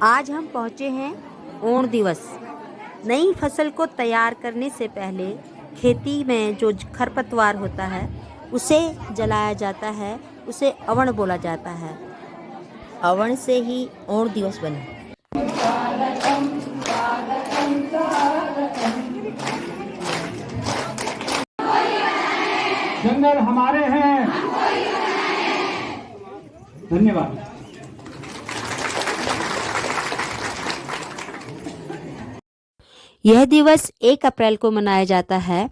आज हम पहुँचे हैं ओण दिवस। नई फसल को तैयार करने से पहले खेती में जो खरपतवार होता है उसे जलाया जाता है, उसे अवण बोला जाता है। अवण से ही ओण दिवस बना। जंगल हमारे हैं। धन्यवाद। यह दिवस 1 अप्रैल को मनाया जाता है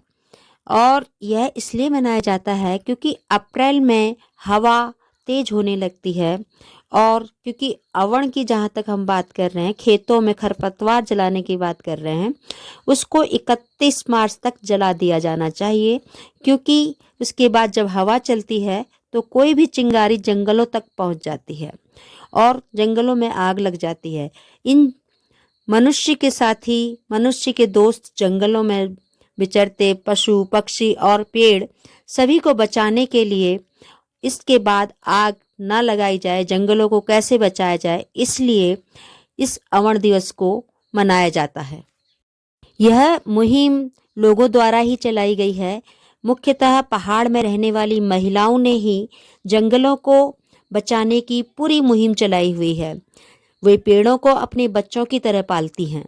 और यह इसलिए मनाया जाता है क्योंकि अप्रैल में हवा तेज होने लगती है और क्योंकि अवण की जहाँ तक हम बात कर रहे हैं, खेतों में खरपतवार जलाने की बात कर रहे हैं, उसको 31 मार्च तक जला दिया जाना चाहिए, क्योंकि उसके बाद जब हवा चलती है तो कोई भी चिंगारी जंगलों तक पहुँच जाती है और जंगलों में आग लग जाती है। इन मनुष्य के साथी, मनुष्य के दोस्त जंगलों में विचरते पशु, पक्षी और पेड़ सभी को बचाने के लिए इसके बाद आग न लगाई जाए, जंगलों को कैसे बचाया जाए, इसलिए इस अवण दिवस को मनाया जाता है। यह मुहिम लोगों द्वारा ही चलाई गई है। मुख्यतः पहाड़ में रहने वाली महिलाओं ने ही जंगलों को बचाने की पूरी मुहिम चलाई हुई है। वे पेड़ों को अपने बच्चों की तरह पालती हैं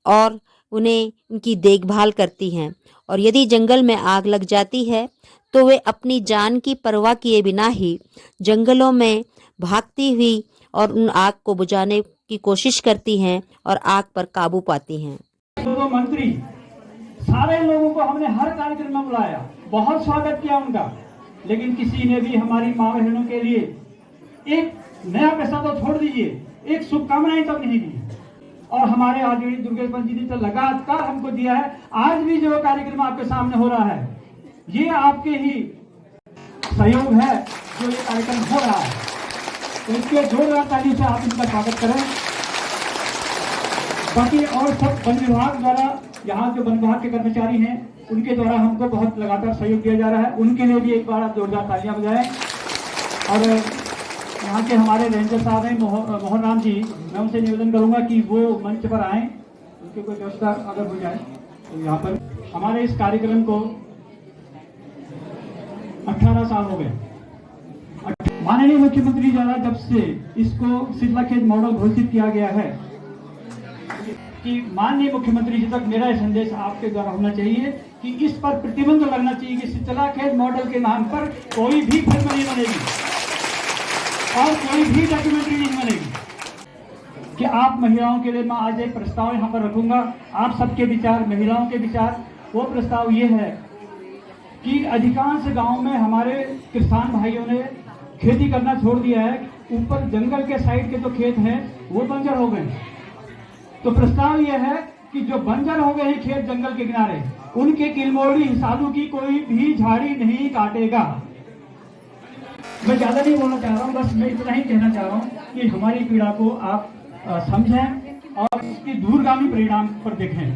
और उन्हें उनकी देखभाल करती हैं, और यदि जंगल में आग लग जाती है तो वे अपनी जान की परवाह किए बिना ही जंगलों में भागती हुई और उन आग को बुझाने की कोशिश करती हैं और आग पर काबू पाती हैं। तो मंत्री सारे लोगों को हमने हर कार्यक्रम में बुलाया, बहुत स्वागत किया उनका, लेकिन किसी ने भी हमारी माँ बहनों के लिए एक नया पैसा तो छोड़ दीजिए, एक शुभकामनाएं तक नहीं दी। और हमारे आदरणीय दुर्गेश पंत जी ने तो लगातार हमको दिया है। आज भी जो कार्यक्रम आपके सामने हो रहा है, ये आपके ही सहयोग है जो ये कार्यक्रम हो रहा है। इसके जोरदार ताली से आप इनका स्वागत करें। बाकी और सब वन विभाग द्वारा, यहाँ जो वन विभाग के कर्मचारी हैं उनके द्वारा हमको बहुत लगातार सहयोग दिया जा रहा है, उनके लिए भी एक बार आप जोरदार तालियां बजाएं। और यहाँ के हमारे रेंजर साहब हैं मोहन राम जी, मैं उनसे निवेदन करूंगा कि वो मंच पर आएं, उनकी कोई व्यवस्था अगर हो जाए तो। यहाँ पर हमारे इस कार्यक्रम को 18 साल हो गए। माननीय मुख्यमंत्री द्वारा जब से इसको शीतलाखेत मॉडल घोषित किया गया है, कि माननीय मुख्यमंत्री जी तक मेरा संदेश आपके द्वारा होना चाहिए कि इस पर प्रतिबंध लगना चाहिए कि शीतलाखेत मॉडल के नाम पर कोई भी फिल्म नहीं बनेगी और कोई भी डॉक्यूमेंट्री नहीं बनेगी। कि आप महिलाओं के लिए मैं आज एक प्रस्ताव यहाँ पर रखूंगा, आप सबके विचार, महिलाओं के विचार। वो प्रस्ताव ये है कि अधिकांश गांव में हमारे किसान भाइयों ने खेती करना छोड़ दिया है। ऊपर जंगल के साइड के जो खेत हैं वो बंजर हो गए। तो प्रस्ताव यह है कि जो बंजर हो गए हैं खेत जंगल के किनारे, उनके किलमोड़ी सालू की कोई भी झाड़ी नहीं काटेगा। मैं ज्यादा नहीं बोलना चाह रहा हूँ, बस मैं इतना ही कहना चाह रहा हूँ कि हमारी पीड़ा को आप समझें और इसकी दूरगामी परिणाम पर देखें।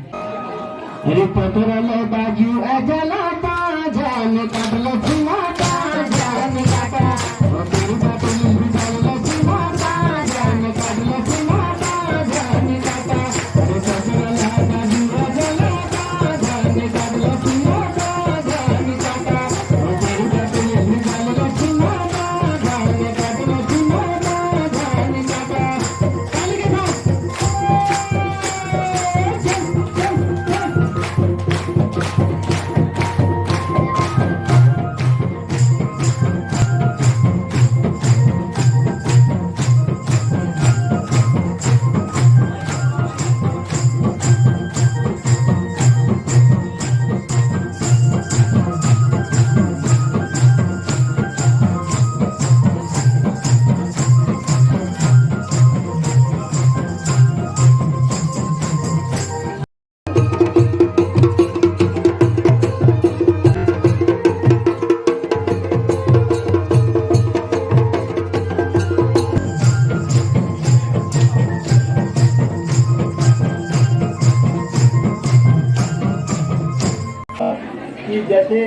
कि जैसे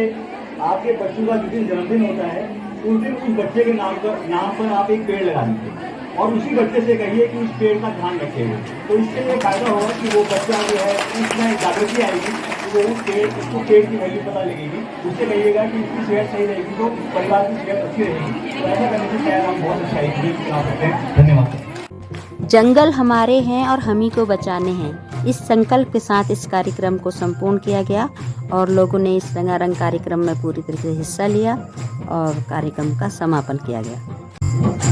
आपके बच्चों का जिस दिन जन्मदिन होता है उस दिन उस बच्चे के नाम पर आप एक पेड़ लगा दीजिए और उसी बच्चे से कहिए कि उस पेड़ का ध्यान रखिएगा। तो इससे ये फायदा होगा कि वो बच्चा जो है उसमें जागृति आएगी, तो उसको पेड़ की वैल्यू पता लगेगी। उससे कहिएगा कि उसकी सेहत सही रहेगी तो परिवार की सेहत अच्छी रहेगी। तो ऐसा करने से शायद हम बहुत अच्छा एक बना सकते हैं। धन्यवाद। जंगल हमारे हैं और हम ही को बचाने हैं, इस संकल्प के साथ इस कार्यक्रम को संपूर्ण किया गया और लोगों ने इस रंगारंग कार्यक्रम में पूरी तरीके से हिस्सा लिया और कार्यक्रम का समापन किया गया।